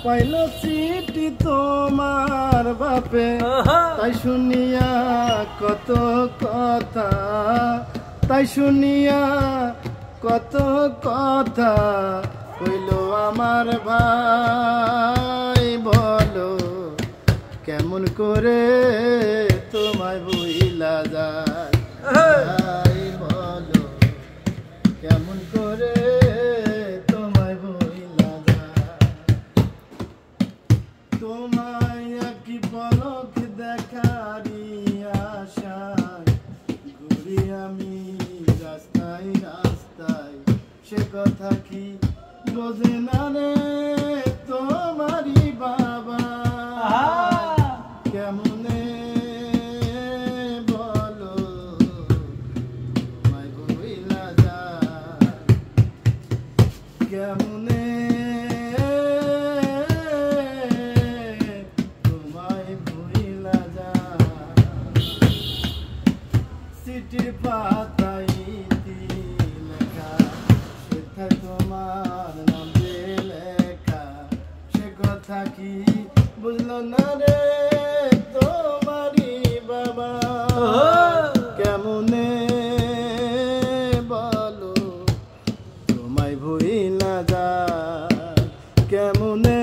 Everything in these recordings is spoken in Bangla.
পাইল চিঠি তোমার বাপে তাই শুনিয়া কত কথা তাই শুনিয়া কত কথা কইল আমার ভাই বলো কেমন করে তোমায় ভুইলা যায় ভাই বলো কেমন করে তোমায় ভুইলা যায় তোমায় কি পলক দেখারি আশায় ঘুরি আমি রাস্তায় রাস্তায় সে কথা কি বোঝে না রে তোমারই বাবা কেমনে বলো তোমায় ভুইলা যায় কেমনে তোমায় ভুইলা যায় চিঠির পাতায় লেখা সেথায় তোমার নাম লেখা সে কথা কি বুঝলো না রে তোমারই বাবা কেমনে বলো তোমায় ভুইলা যায় কেমনে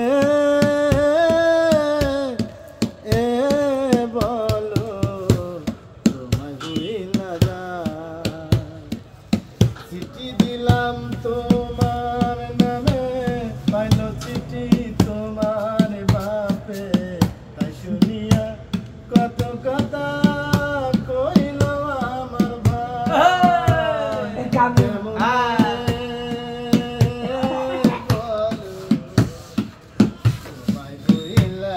বলো তোমায় ভুইলা যায় চিঠি দিলাম তোমার নামে পাইল চিঠি তোমার বাপে তাই শুনিয়া কত কথা কইল আমার ভাই তোমায় ভুইলা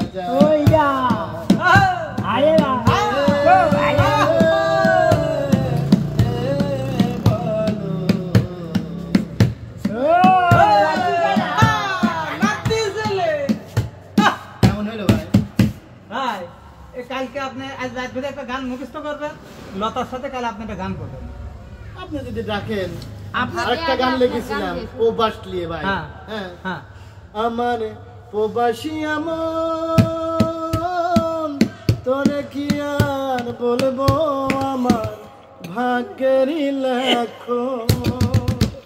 কালকে আপনি আজ রাত ধরে একটা গান মুখস্থ করবেন লতার সাথে কাল আপনি একটা গান করবেন আপনি যদি ডাকেন আরেকটা গান লিখেছিলাম প্রবাস লিয়ে ভাই হ্যাঁ আমার প্রবাসী আমন তোরে কি আর বলবো আমার ভাগ্যেরই লেখো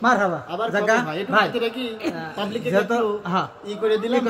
মারহাবা আবার জায়গা ভাই এটা কি পাবলিকে ই করে দিলাম